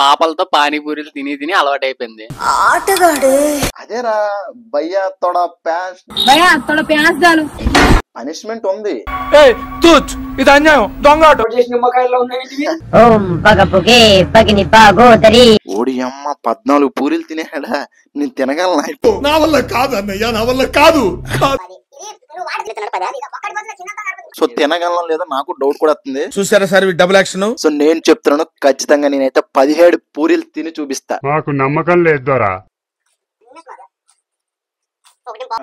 పాపలతో పానీపూరీలు తిని తిని అలవాటైపోయింది. ఆటగాడే అదేరా భయ్యా తోడ ప్యాస్ భయ్యా తోడ ప్యాస్ దాలు పనిష్మెంట్ ఉంది. ఇది అన్యాయం. దొంగ ఓం పగపుకే పగిని పాగోదరి ఓడి అమ్మ 14 పూరీలు తినేడా, నేను తినగలనా? నా వల్ల కాదు అన్నయ్య, నా వల్ల కాదు. సో తినగలను లేదా నాకు డౌట్ కూడా వస్తుంది. చూసారా సార్ డబుల్ యాక్షన్. సో నేను చెప్తున్నాను, ఖచ్చితంగా నేనైతే 17 పూరీలు తిని చూపిస్తా. మాకు నమ్మకం లేదు దొరా.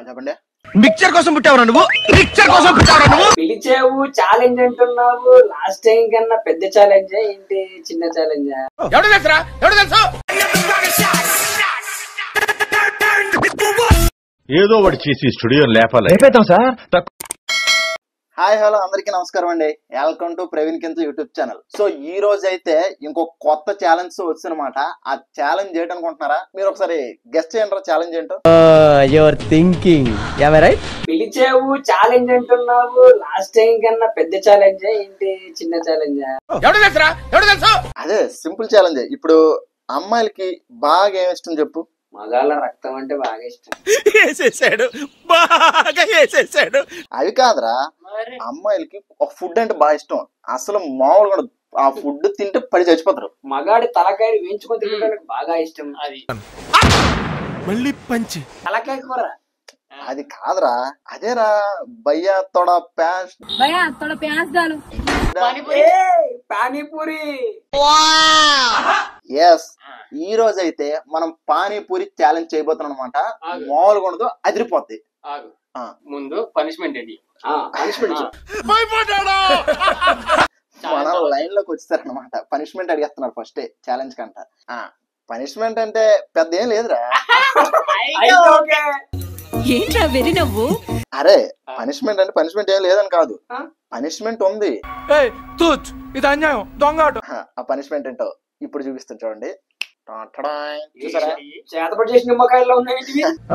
చెప్పండి. మిక్చర్ కోసం పుట్టావురా నువ్వు? మిక్చర్ కోసం పుట్టావురా నువ్వు? పిలిచావు, ఛాలెంజ్ అంటున్నావు. లాస్ట్ టైం కన్నా పెద్ద ఛాలెంజ్ ఏంటి, చిన్న ఛాలెంజ్? ఎవడు తెలుసురా? ఎవడు తెలుసు? ఏదో ఒకటి చేసి స్టూడియో లేపాలి. అయిపోతాం సార్. హాయ్ హలో అందరికీ నమస్కారం అండి. వెల్కమ్ టు ప్రవీణ్ కింద యూట్యూబ్ ఛానల్. సో ఈ రోజు అయితే ఇంకో కొత్త ఛాలెంజ్ వచ్చిందనమాట. ఆ ఛాలెంజ్ ఏంటి అనుకుంటున్నారా? మీరు ఒకసారి గెస్ట్ చేయండి ఛాలెంజ్ ఏంటో. Your thinking right. పిలిచావు, ఛాలెంజ్ అంటున్నావు. లాస్ట్ టైం కన్నా పెద్ద ఛాలెంజ్ ఏంటి, చిన్న ఛాలెంజ్? ఎవడు తెలుసురా? ఎవడు తెలుసు? అదే సింపుల్ ఛాలెంజ్. ఇప్పుడు అమ్మాయిలకి బాగా ఏమి ఇష్టం చెప్పు? మగాళ్ళ రక్తం అంటే బాగా ఇష్టం. వేసేసాడు, బాగా వేసేసాడు. అవి కాదురా, అమ్మాయిలకి ఒక ఫుడ్ అంటే బాగా ఇష్టం. అసలు మామూలుగా ఉండదు. ఆ ఫుడ్ తింటే పడి చచ్చిపోతారు. మగాడి తలకాయ వేయించుకొని తినడానికి బాగా ఇష్టం. అది మళ్ళీ పంచి తలకాయ కూర. అది కాదురా, అదేరా భయ్యా తోడ ప్యాస్ భయ్యా తోడ ప్యాస్ దాలు పానీపూరి. ఎస్, ఈ రోజు అయితే మనం పానీపూరి ఛాలెంజ్ చేయబోతున్నాం అనమాట. మామూలుగా ఉండదు, అదిరిపోద్ది. ముందు పనిష్మెంట్ ఏంటి? మన లైన్ లోకి వచ్చేసారనమాట. పనిష్మెంట్ అడిగేస్తున్నారు ఫస్ట్ ఛాలెంజ్ కంట. పనిష్మెంట్ అంటే పెద్ద ఏం లేదురా. ఏంట్రా వెరి నవ్వు? అరే పనిష్మెంట్ అంటే పనిష్మెంట్ ఏం లేదని కాదు, పనిష్మెంట్ ఉంది. ఇది అన్యాయం. దొంగ. ఆ పనిష్మెంట్ ఏంటో ఇప్పుడు చూపిస్తాను చూడండి. చూసారా? చేతపడి చేసిన నిమ్మకాయల్లో ఉన్నాయి.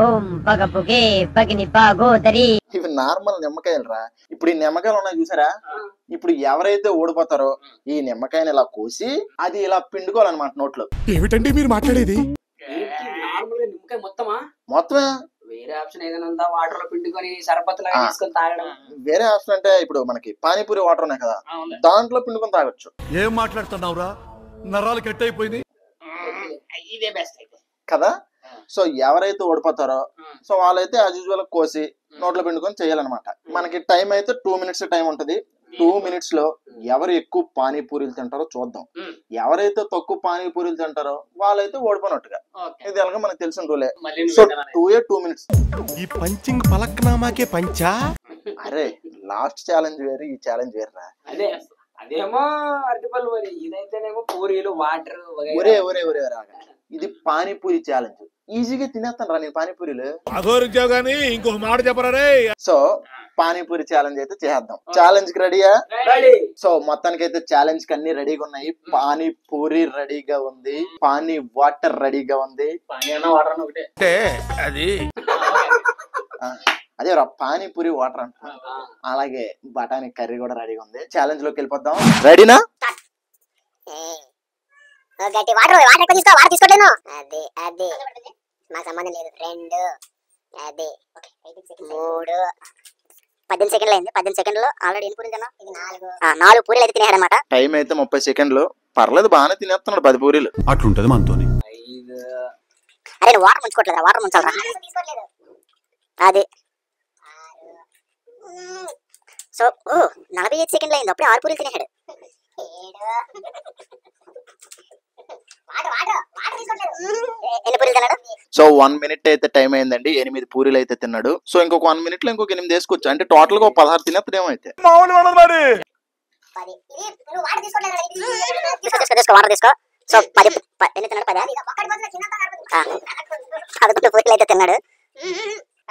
ఓం పగపుకే పగిని పాగోదరి. ఇవి నార్మల్ నిమ్మకాయలు రా. ఇప్పుడు ఈ నిమ్మకాయలు ఉన్నాయి చూసారా? ఇప్పుడు ఎవరైతే ఓడిపోతారో ఈ నిమ్మకాయని ఇలా కోసి అది ఇలా పిండుకోవాలన్నమాట నోట్లో. ఏమిటండి మీరు మాట్లాడేది? నార్మల్ నిమ్మకాయ మొత్తమా? మొత్తమే. వేరే ఆప్షన్ ఏదైనా ఉందా? వాటర్ లో పిండుకొని సరపత్ లాగా తీసుకొని తాగడం. వేరే ఆప్షన్ అంటే ఇప్పుడు మనకి పానీపూరి వాటర్ ఉన్నాయి కదా, దాంట్లో పిండుకొని తాగొచ్చు. ఏం మాట్లాడుతున్నావురా? నరాలు కట్ అయిపోయింది ఇదే బెస్ట్ అయితే కదా. సో ఎవరైతే ఓడిపోతారో సో వాళ్ళైతే యాజ్ యూజువల్ కోసి నోట్లో పిండుకొని చేయాలన్నమాట. మనకి టైం అయితే 2 minutes టైం ఉంటది. 2 minutes లో ఎవరు ఎక్కువ పానీపూరీలు తింటారో చూద్దాం. ఎవరైతే తక్కువ పానీపూరీలు తింటారో వాళ్ళైతే ఓడిపోయినట్టుగా. ఇది ఎలాగో మనకు తెలిసిన రూలే. So 2 minutes. ఈ పంచింగ్ పలక్నామాకే పంచా. అరే లాస్ట్ ఛాలెంజ్ వేరు, ఈ ఛాలెంజ్ వేరురా. అదే అదేమో అరటిపళ్ళు, మరి ఇదైతేనేమో పూరీలు వాటర్. ఒరే ఒరే ఒరే రాగా, ఇది పానీపూరి ఛాలెంజ్. ఈజీగా తినేస్తాను రా నేను పానీపూరీలు. గానీ ఇంకొక మాట చెప్పరా? సో పానీపూరి ఛాలెంజ్ అయితే చేద్దాం. ఛాలెంజ్ కి రెడీయా? సో మొత్తానికి అయితే ఛాలెంజ్ కి అన్ని రెడీగా ఉన్నాయి. పానీపూరి రెడీగా ఉంది, పానీ వాటర్ రెడీగా ఉంది. అది అదే రా పానీపూరి వాటర్ అంట. అలాగే బఠానీ కర్రీ కూడా రెడీగా ఉంది. ఛాలెంజ్ లోకి వెళ్ళిపోద్దాం. రెడీనా? వాటర్ ఎక్కువ తీసుకో. వాటర్ తీసుకోలేను. అదే అదే నాకు సంబంధం లేదు. 2 అదే 3 18 సెకండ్లు అయింది. 18 సెకండ్లు ఆల్రెడీ ఎన్ని పూరీలు తిన్నా? 4 పూరీలు అయితే తినేయాలన్నమాట. టైం అయితే 30 సెకండ్లు. పర్లేదు, బాగానే తినేస్తున్నాడు 10 పూరీలు. అట్లుంటది మనతోని. అరే నువ్వు వాటర్ ముంచుకోవట్లేదు, వాటర్ ముంచాలరా. అదే సో 45 సెకండ్లు అయింది, అప్పుడే 6 పూరీలు తినేసాడు. ఎన్ని పూరీలు తిన్నాడు? సో 1 minute అయితే టైం అయిందండి. 8 పూరీలు అయితే తిన్నాడు. సో ఇంకొక 1 minute లో ఇంకొక 8 వేసుకోవచ్చు. అంటే టోటల్ గా 16 తినేస్తాడేమో అయితే. వాటర్ తీసుకో. సో 10 ఎన్ని తిన్నాడు? 10 11 పూరీలు అయితే తిన్నాడు.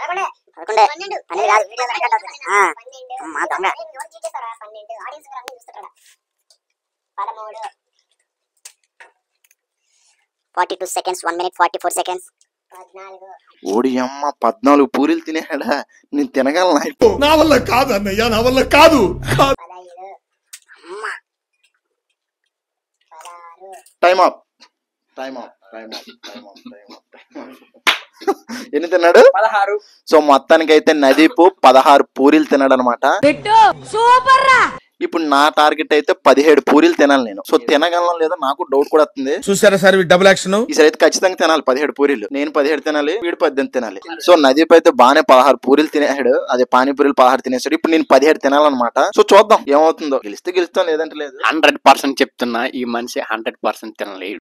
11 12 కాదు. మా దొంగ 42 seconds. 1 minute 44 seconds. ఓడి అమ్మ 14 పూరీలు తినేడా, నేను తినగలనా? నా వల్ల కాదు అన్నయ్య, నా వల్ల కాదు. Time up. టైం ఎన్ని తిన్నాడు? 16. సో మొత్తానికి అయితే నదీపు 16 పూరీలు తిన్నాడు అనమాట. ఇప్పుడు నా టార్గెట్ అయితే 17 పూరీలు తినాలి నేను. సో తినగలను లేదో నాకు డౌట్ కూడా వస్తుంది. చూసారా సార్ డబుల్ యాక్షన్. ఈసారి అయితే ఖచ్చితంగా తినాలి 17 పూరీలు. నేను 17 తినాలి, వీడు 18 తినాలి. సో నదీప్ అయితే బాగానే 16 పూరీలు తినేసాడు. అదే పానీపూరీలు 16 తినేసాడు. ఇప్పుడు నేను 17 తినాలన్నమాట. సో చూద్దాం ఏమవుతుందో. గెలిస్తే గెలుస్తాం, లేదంటే లేదు. 100% చెప్తున్నా, ఈ మనిషి 100% తినలేడు.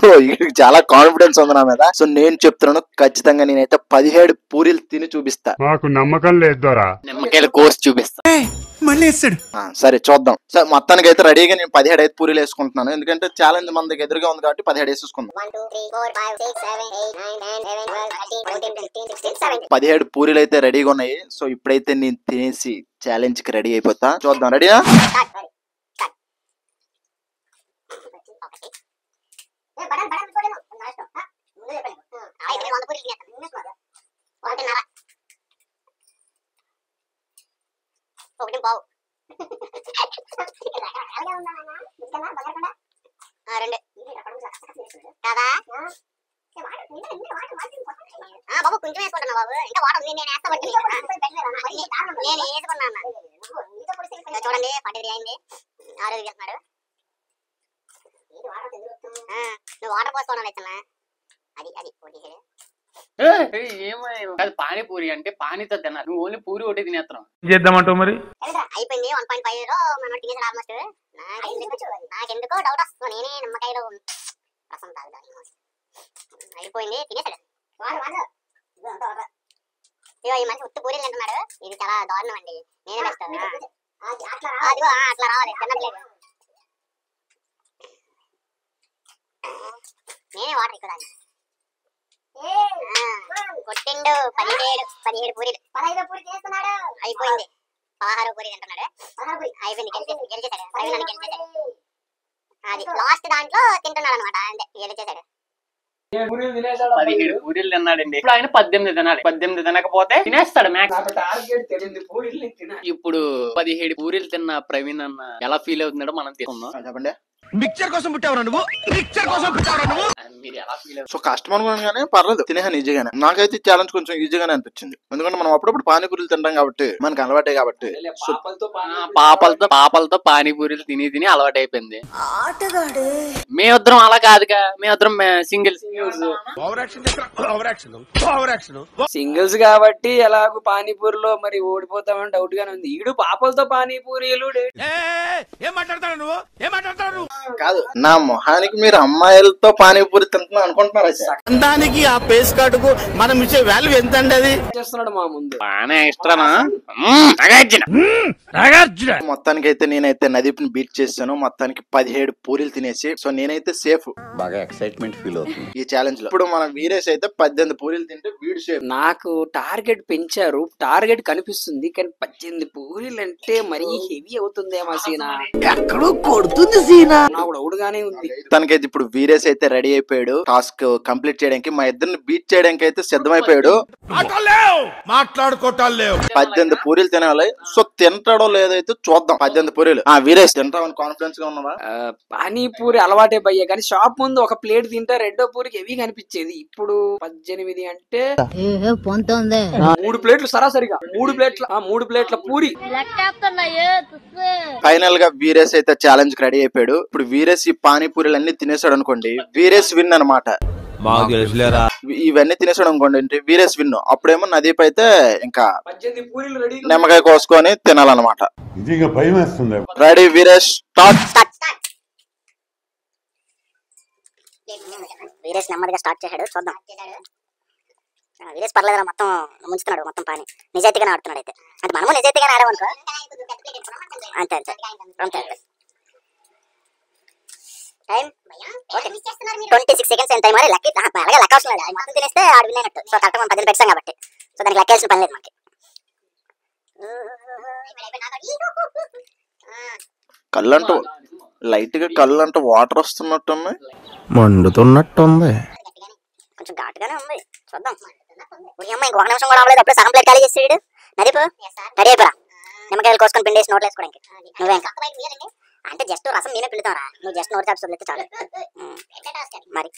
సో వీడికి చాలా కాన్ఫిడెన్స్ ఉంది నా మీద. సో నేను చెప్తున్నాను, ఖచ్చితంగా నేనైతే 17 పూరీలు తిని చూపిస్తా. మాకు నమ్మకం లేదు దొరా. నిమ్మకాయలు కోసి చూపిస్తా. మళ్ళీ వేస్తాడు. సరే చూద్దాం. సరే మొత్తానికి అయితే రెడీగా నేను 17 అయితే పూరీలు వేసుకుంటున్నాను. ఎందుకంటే ఛాలెంజ్ మన దగ్గర ఎదురుగా ఉంది కాబట్టి 17 వేసేసుకుందాం. 17 పూరీలు అయితే రెడీగా ఉన్నాయి. సో ఇప్పుడైతే నేను తినేసి ఛాలెంజ్ కి రెడీ అయిపోతా. చూద్దాం. రెడీయా? ఒకటి బావు 2 కదా బాబు కొంచెం వేసుకుంటున్నా బాబు. ఇంకా వాటర్ నేను వేస్తా పడుతుంది. నేను వేసుకున్నా చూడండి. 43 అయింది. 6 వెళ్తున్నాడు. నువ్వు వాటర్ పోసుకోవడం వేస్తున్నా. అది అది పానీపూరి అంటే పానీతో తిన్నారు. నువ్వు ఓన్లీ పూరి ఒకటి తినేస్తున్నావు. చేద్దామంటావు మరి? అయిపోయింది. 1.5 మనం తినేసాడు ఆల్మోస్ట్. నాకెందుకో డౌట్ వస్తుంది. నేనే నిమ్మకాయలో రసం తాగుతాను. అయిపోయింది, తినేసాడు. ఈ మనిషి ఉత్తి పూరీలు తింటున్నాడు. ఇది చాలా దారుణం అండి. నేనే బెస్ట్. అదిగో అట్లా రావాలి. తినట్లేదు. నేనే వాటర్ ఎక్కువ కొట్టిండు. 17 పూరీలు. 15 పూరి చేస్తున్నాడు. అయిపోయింది. 16 పూరి తింటున్నాడు. అయిపోయింది. గెలిచేసాడు. అది లాస్ట్ దాంట్లో తింటున్నాడు అనమాట. అంతే, గెలిచేసాడు. 17 పూరీలు తిన్నాడండి. ఇప్పుడు ఆయన 18 తినాలి. 18 తినకపోతే తినేస్తాడు మ్యాక్స్. ఇప్పుడు 17 పూరీలు తిన్న ప్రవీణ్ అన్న ఎలా ఫీల్ అవుతున్నాడో మనం తీసుకుందాం. చెప్పండి. మిక్చర్ కోసం పుట్టావురా నువ్వు? మిక్చర్ కోసం పుట్టావురా నువ్వు? మీరు ఎలా ఫీల్ సో కష్టం అనుకున్నాను, పర్లేదు, తినేసాను ఈజీగానే. నాకైతే ఛాలెంజ్ కొంచెం ఈజీగానే అనిపించింది. ఎందుకంటే మనం అప్పుడప్పుడు పానీపూరీలు తింటాం కాబట్టి, మనకు అలవాటే కాబట్టి. పాపలతో పానీపూరీలు తిని అలవాటు అయిపోయింది. మేమిద్దరం అలా కాదుగా. మేమిద్దరం సింగిల్స్ కాబట్టి ఎలాగో పానీపూరిలో మరి ఓడిపోతామని డౌట్ గానే ఉంది. ఈడు పాపలతో పానీపూరీలు ఏం మాట్లాడతాడు నువ్వు? ఏం మాట్లాడతాడు? కాదు, నా మొహానికి మీరు అమ్మాయిలతో పానీపూరి తింటున్నా అనుకుంటున్నారా? దానికి ఆ పేస్ కార్డుకు మనం ఇచ్చే వాల్యూ ఎంత అండి? అది చేస్తున్నాడు మా ముందు. బాగా ఎక్స్ట్రానా? మొత్తానికి అయితే నేనైతే నదీప్ని బీట్ చేశాను. మొత్తానికి 17 పూరీలు తినేసి. సో నేనైతే సేఫ్. బాగా ఎక్సైట్మెంట్ ఫీల్ అవుతుంది ఈ ఛాలెంజ్ లో. ఇప్పుడు మన వీరేష్ అయితే 18 పూరీలు తింటే వీడు సేఫ్. నాకు టార్గెట్ పెంచారు. టార్గెట్ కనిపిస్తుంది కానీ 18 పూరీలు అంటే మరీ హెవీ అవుతుందేమో సీనా. ఎక్కడో కొడుతుంది సీనా. నాకు డౌట్గానే ఉంది. తనకైతే ఇప్పుడు వీరేష్ అయితే రెడీ అయిపోయాడు టాస్క్ కంప్లీట్ చేయడానికి. మా ఇద్దరిని బీట్ చేయడానికి అయితే సిద్ధమైపోయాడు. మాట్లాడుకోవటాలు లేవు. 18 పూరీలు తినాలి. సో తింటాడో లేదైతే చూద్దాం. 18 పూరీలు. వీరేష్ తింటామని కాన్ఫిడెన్స్ గా ఉన్నావా? పానీపూరి అలవాటే భయ్య, కానీ షాప్ ముందు ఒక ప్లేట్ తింటే రెండో పూరికి హెవీ కనిపించేది. ఇప్పుడు 18 అంటే 3 ప్లేట్లు సరాసరిగా. 3 ప్లేట్ల పూరి. ఫైనల్ గా వీరేష్ అయితే ఛాలెంజ్ కి రెడీ అయిపోయాడు. ఇప్పుడు వీరేష్ ఈ పానీపూరీలు అన్ని తినేసాడు అనుకోండి, వీరేష్ విన్ అనమాట. ఇవన్నీ తినేసాడు అనుకోండి, వీరేష్ విన్. అప్పుడేమో నదీప్ అయితే ఇంకా 18 పూరీలు రెడీ. నిమ్మకాయ కోసుకొని తినాలన్నమాట. భయం వేస్తుంది. Ready Veeresh, start. వీరేష్ నెమ్మదిగా స్టార్ట్ చేశాడు. చూద్దాం. వీరేష్ పర్లేదురా, మొత్తం ముంచుతున్నాడు. మొత్తం పాని నిజాయితీగానే ఆడుతున్నాడు. అయితే అంటే మనము నిజాయితీగానే ఆడామనుకో. అంతే అంతే అంతే అంతే. Time 26 seconds time. మరి లక్కీ అలాగే లెక్క అవసరం లేదు. మొత్తం తినేస్తే ఆడు విన్నట్టు. సో కరెక్ట్ మనం 10 పెట్టాం కాబట్టి సో దానికి లెక్కేసిన పని లేదు మనకి. కళ్ళంటూ లైట్ గా కళ్ళంటూ వాటర్ వస్తున్నట్టుంది, మండుతున్నట్టుంది. కొంచెం ఘాటుగానే ఉంది. చూద్దాం. అమ్మ ఇంకొక నిమిషం కూడా అవ్వలేదు. అప్పుడే సగం ప్లేట్ ఖాళీ చేసాడు. నదీప్ రెడీ అయిపోరా. నిమ్మకాయలు కోసుకొని పిండేసి నోట్లు వేసుకోవడానికి. నువ్వే ఇంకా అంటే జస్ట్ రసం నేనే పిండుతారా, నువ్వు జస్ట్ నోరు చాపు వదిలేస్తే చాలు. మరి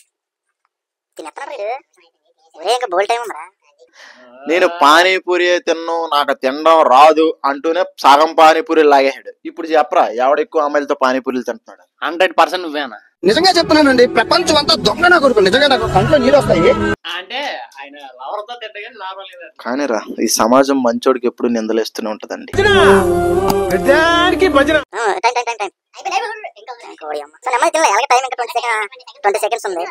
తినేస్తాను ఇంకా బోల్ టైం మరా. నేను పానీపూరి తిన్ను, నాకు తినడం రాదు అంటూనే సగం పానీపూరి లాగేసాడు. ఇప్పుడు చెప్పరా ఎవడెక్కువ అమ్మాయిలతో పానీపూరీలు తింటున్నాడు? 100% నువ్వేనా? నిజంగా చెప్తున్నానండి, ప్రపంచం అంతా దొంగ నా కొడుకు. నిజంగా నాకు కంట్లో నీరు వస్తాయి. అంటే ఆయన లవర్తో తింటే లాభం లేదు. కానీ రా, ఈ సమాజం మంచోడికి ఎప్పుడు నిందలేస్తూనే ఉంటదండి. సో నెమ్మది తినలే, అలాగే టైం ఇంకా 20 seconds ఉంది.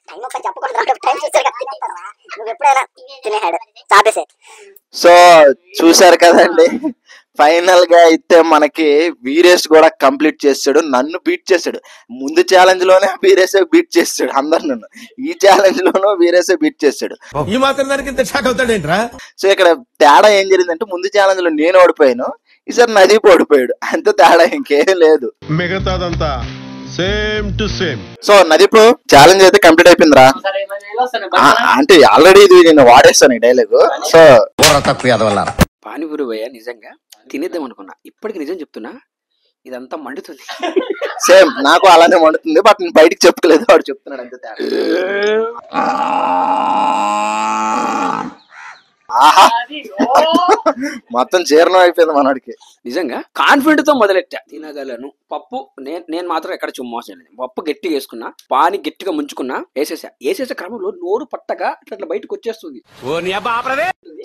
టైం ఒకసారి చెప్పకూడదు, టైం చూసారు కదా, నువ్వు ఎప్పుడైనా తినేహాడు చాపేసే. సో చూసారు కదండి, ఫైనల్ గా అయితే మనకి వీరేష్ కూడా కంప్లీట్ చేసాడు, నన్ను బీట్ చేసాడు. ముందు ఛాలెంజ్ లోనే వీరేష్ బీట్ చేసాడు అందరు, నన్ను ఈ ఛాలెంజ్ లోనూ వీరేష్ బీట్ చేసాడు. ఈ మాత్రం దానికి ఇంత షాక్ అవుతాడేంట్రా? సో ఇక్కడ తేడా ఏం జరిగిందంటే, ముందు ఛాలెంజ్ లో నేను ఓడిపోయాను, ఈసారి నదీప్ ఓడిపోయాడు, అంత తేడా ఇంకేం లేదు. మిగతాదంతా same to same. So Nadeep challenge అయితే కంప్లీట్ అయిపోయిందిరా. అంటే ఆల్రెడీ ఇది నేను వాడేస్తాను ఈ డైలాగ్. సో పానీపూరి భయ్య నిజంగా తినేద్దాం అనుకున్నా, ఇప్పటికి నిజం చెప్తున్నా ఇదంతా మండుతుంది. సేమ్ నాకు అలానే మండుతుంది, బట్ నేను బయటికి చెప్పుకోలేదు, వాడు చెప్తున్నాడు అంతే తేడా. ఆహా, మొత్తం జీర్ణం అయిపోయింది మనోడికి. నిజంగా కాన్ఫిడెంట్ తో మొదలెట్టా, తినగలను. పప్పు నేను మాత్రం ఎక్కడ చుమ్మోసలేదు. పప్పు గట్టిగా వేసుకున్నా, పాని గట్టిగా ముంచుకున్నా, వేసేసే క్రమంలో నోరు పట్టగా అట్లా బయటకు వచ్చేస్తుంది.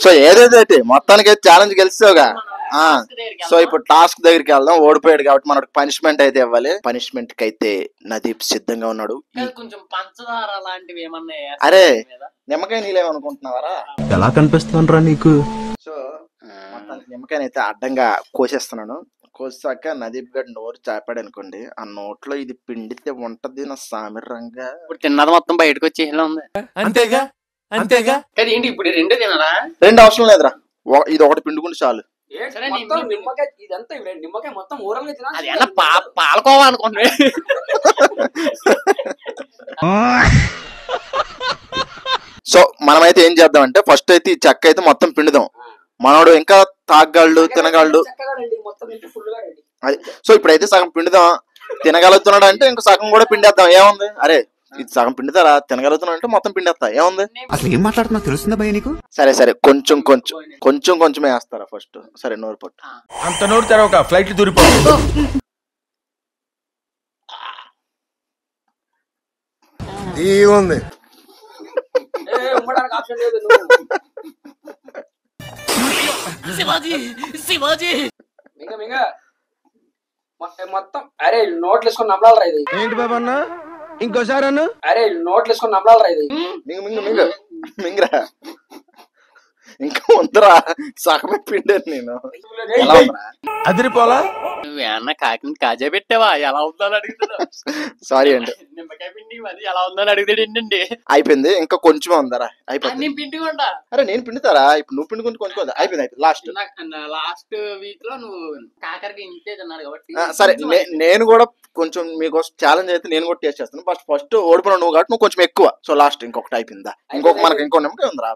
సో ఏదైతే మొత్తానికి అయితే ఛాలెంజ్ గెలిచావుగా. సో ఇప్పుడు టాస్క్ దగ్గరికి వెళ్దాం. ఓడిపోయాడు కాబట్టి మనకు పనిష్మెంట్ అయితే ఇవ్వాలి. పనిష్మెంట్ కి అయితే నదీప్ సిద్ధంగా ఉన్నాడు. కొంచెం పంచదార లాంటివి ఏమన్నా అరే నిమ్మకాయ నీళ్ళేమనుకుంటున్నావరా? ఎలా కనిపిస్తాను నీకు? సో మొత్తానికి నిమ్మకాయ అయితే అడ్డంగా కోసేస్తున్నాను. కోసాక నదీప్ గడ్ నోరు చాపాడు అనుకోండి, ఆ నోట్లో ఇది పిండితే ఉంటది నా సామిరంగా. ఇప్పుడు తిన్నది మొత్తం బయటకు వచ్చేలా ఉంది. అంతేగా అంతేగా. కానీ ఏంటి ఇప్పుడు రెండు తినాలా? రెండు అవసరం లేదురా, ఇది ఒకటి పిండుకుంటే చాలు. నిమ్మకాయ ఇదంతా నిమ్మకాయ మొత్తం ఊరంగా తినాలి. అది ఏమన్నా పాలకోవా అనుకుంటున్నా. సో మనమైతే ఏం చేద్దామంటే, ఫస్ట్ అయితే ఈ చెక్క అయితే మొత్తం పిండుదాం. మనోడు ఇంకా తాగగాళ్ళు తినగాళ్ళు. అది సో ఇప్పుడైతే సగం పిండుదాం. తినగలుగుతున్నాడు అంటే ఇంకో సగం కూడా పిండేద్దాం, ఏముంది? అరే ఇది సగం పిండుతారా, తినగలుగుతున్నాడు అంటే మొత్తం పిండేస్తా, ఏముంది? అసలు ఏం మాట్లాడుతున్నా తెలుస్తుందా భయ నీకు? సరే కొంచెం కొంచెమే వేస్తారా ఫస్ట్? సరే నోరు పట్టు. అంత నోరు తెరవక ఫ్లైట్ దూరిపోతుంది. ఏముంది? మొత్తం అరే నోట్లు వేసుకొని నమ్మలాలరా ఇది. ఏంటి బాబా అన్న, ఇంకోసారి అన్న. అరే నోట్లు వేసుకొని నమ్మలాలరా ఇది. మింగరా ఇంకా ఉందరా, సగమే పిండాను నేను. అదిరిపోలా. నువ్వేమన్నా కాజా పెట్టావా? ఎలా ఉందని అడుగుతున్నా. సారీ అండి. నిమ్మకాయ పిండి అది ఎలా ఉందని అడుగుతాడు ఏంటండి. అయిపోయింది, ఇంకా కొంచెం ఉందరా, అయిపోయింది. నేను పిండుకుంటా. అరే నేను పిండుతారా? ఇప్పుడు నువ్వు పిండుకుంటే కొంచెం అయిపోయింది. లాస్ట్ వీక్ లో నువ్వు కాకరకి ఇంతే తిన్నాడు కాబట్టి. సరే నేను కూడా కొంచెం మీకోసం ఛాలెంజ్ అయితే నేను కూడా టేస్ట్ చేస్తాను. ఫస్ట్ ఓడిపోయినా నువ్వు కాబట్టి నువ్వు కొంచెం ఎక్కువ. సో లాస్ట్ ఇంకొకటి అయిపోయిందా, మనకి ఇంకో నిమ్మకాయ ఉందిరా.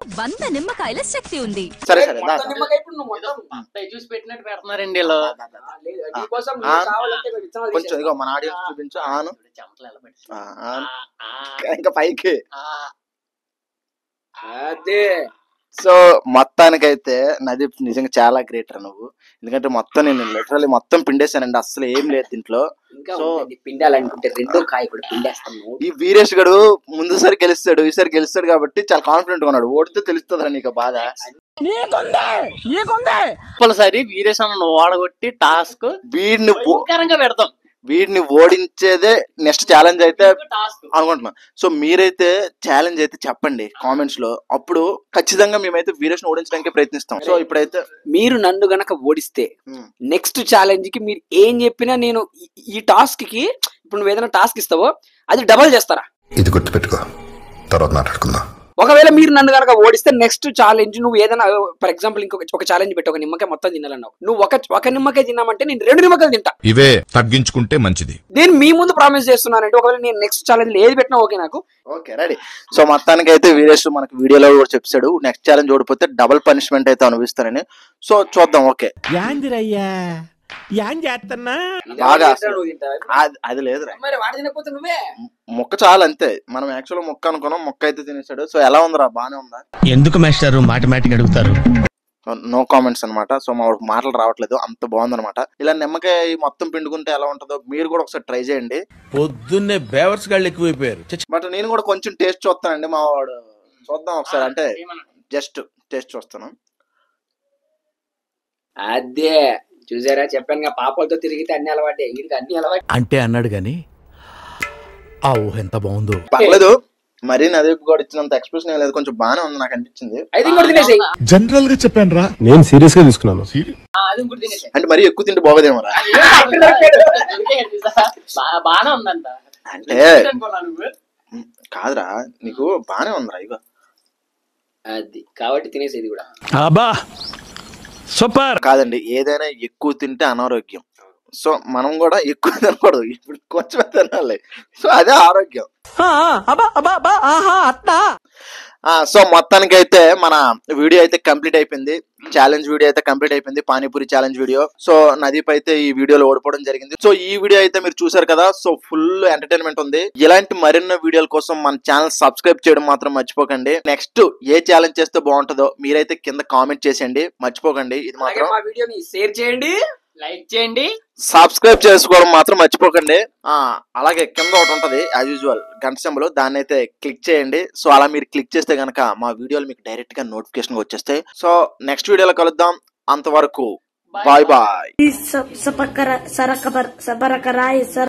నిమ్మకాయల శక్తి ఉంది. సరే చూసి పెట్టినట్టు పెడుతున్నారండి వీళ్ళు. కొంచెం ఇగో మన ఆడియన్స్ చూపించు. ఇంకా పైకి. అదే సో మొత్తానికైతే నదీప్ నిజంగా చాలా గ్రేట్ రా నువ్వు. ఎందుకంటే మొత్తం నేను లిటరల్లీ మొత్తం పిండేశానండి, అసలు ఏం లేదు దీంట్లో. సో పిండాలనుకుంటే రెండో కాయ కూడా పిండేస్తాను. ఈ వీరేష్ గడు ముందుసారి గెలుస్తాడు, ఈసారి గెలుస్తాడు కాబట్టి చాలా కాన్ఫిడెంట్ గా ఉన్నాడు. ఓడితే తెలుస్తుందిరా నీకు బాధ. కంపల్సరీ వీరేష్ అన్న ఓడగొట్టి టాస్క్ వీడిని ఓడించేదే నెక్స్ట్ ఛాలెంజ్ అయితే అనుకుంటున్నాం. సో మీరైతే ఛాలెంజ్ అయితే చెప్పండి కామెంట్స్ లో, అప్పుడు ఖచ్చితంగా మేమైతే వీరేష్ ని ఓడించడానికి ప్రయత్నిస్తాం. సో ఇప్పుడైతే మీరు నన్ను గనక ఓడిస్తే నెక్స్ట్ ఛాలెంజ్ కి మీరు ఏం చెప్పినా నేను ఈ టాస్క్ కి, ఇప్పుడు నువ్వు ఏదైనా టాస్క్ ఇస్తావో అది డబల్ చేస్తారా? ఇది గుర్తుపెట్టుకో, తర్వాత మాట్లాడుకుందాం. ఒకవేళ మీరు నన్ను కనుక ఓడిస్తే నెక్స్ట్ ఛాలెంజ్ నువ్వు ఏదైనా ఫర్ ఎగ్జాంపుల్ ఒక ఛాలెంజ్ పెట్టి ఒక నిమ్మకాయ మొత్తం తినాలన్నావు. నువ్వు ఒక నిమ్మకాయ తిన్నామంటే నేను 2 నిమ్మకాయలు తింటా. ఇవే తగ్గించుకుంటే మంచిది. నేను మీ ముందు ప్రామిస్ చేస్తున్నానంటే ఒకవేళ నేను నెక్స్ట్ ఛాలెంజ్ ఏది పెట్టినా ఓకే నాకు. Okay ready. సో మొత్తానికి అయితే వీరేష్ మనకి వీడియోలో కూడా చెప్పాడు నెక్స్ట్ ఛాలెంజ్ ఓడిపోతే డబుల్ పనిష్మెంట్ అయితే అనుభవిస్తానని. సో చూద్దాం. ఓకే బాగా అది లేదురా, మొక్క చాలు అంతే. మనం యాక్చువల్ మొక్క అనుకున్నాం, మొక్క అయితే తినేసాడు. సో ఎలా ఉందిరా, బానే ఉందా? ఎందుకు మాస్టర్ మాటమాటిక్ అడుగుతారు? నో కామెంట్స్ అనమాట. సో మా మాటలు రావట్లేదు, అంత బాగుందనమాట. ఇలా నిమ్మకాయ మొత్తం పిండుకుంటే ఎలా ఉంటుందో మీరు కూడా ఒకసారి ట్రై చేయండి. పొద్దున్నే బేవర్స్ గాళ్ళు ఎక్కువైపోయారు. బట్ నేను కూడా కొంచెం టేస్ట్ చూస్తానండి. మా వాడు చూద్దాం ఒకసారి, అంటే జస్ట్ టేస్ట్ చూస్తాను. అదే చూసారా, చెప్పాను పాపలతో తిరిగితే అన్ని అలవాటే, వీడికి అన్ని అలవాటు అంటే అన్నాడు గాని ఆ ఊహ ఎంత బాగుందో. పర్లేదు, మరీ నదీప్ కూడా ఇచ్చినంత ఎక్స్ప్రెషన్ ఏం లేదు, కొంచెం బానే ఉంది నాకు అనిపించింది. జనరల్ గా చెప్పాను రా, నేను సీరియస్ గా తీసుకున్నాను. అంటే మరీ ఎక్కువ తింటే బాగోదేమోరా. బానే ఉందంట అంటే కాదురా, నీకు బానే ఉందిరా. ఇగో అది కాబట్టి తినేసేది కూడా సూపర్ కాదండి, ఏదైనా ఎక్కువ తింటే అనారోగ్యం. సో మనం కూడా ఎక్కువ తినకూడదు, ఇప్పుడు కొంచెం తినాలి. సో అదే ఆరోగ్యం. సో మొత్తానికి అయితే మన వీడియో అయితే కంప్లీట్ అయిపోయింది. ఛాలెంజ్ వీడియో అయితే కంప్లీట్ అయిపోయింది, పానీపూరి ఛాలెంజ్ వీడియో. సో నదీప్ అయితే ఈ వీడియోలో ఓడిపోవడం జరిగింది. సో ఈ వీడియో అయితే మీరు చూసారు కదా. సో ఫుల్ ఎంటర్టైన్మెంట్ ఉంది. ఇలాంటి మరిన్ని వీడియోల కోసం మన ఛానల్ సబ్స్క్రైబ్ చేయడం మాత్రం మర్చిపోకండి. నెక్స్ట్ ఏ ఛాలెంజ్ చేస్తే బాగుంటుందో మీరైతే కింద కామెంట్ చేసేయండి, మర్చిపోకండి. ఇది మాత్రం మా వీడియోని షేర్ చేయండి, లైక్ చేయండి, సబ్స్క్రైబ్ చేసుకోవడం మాత్రం మర్చిపోకండి. అలాగే కింద ఒకటి ఉంటది యాజ్ యూజువల్ గంట సింబల్, దాన్ని అయితే క్లిక్ చేయండి. సో అలా మీరు క్లిక్ చేస్తే గనక మా వీడియోలు మీకు డైరెక్ట్ గా నోటిఫికేషన్ వచ్చేస్తాయి. సో నెక్స్ట్ వీడియోలో కలుద్దాం. అంతవరకు బాయ్ బాయ్.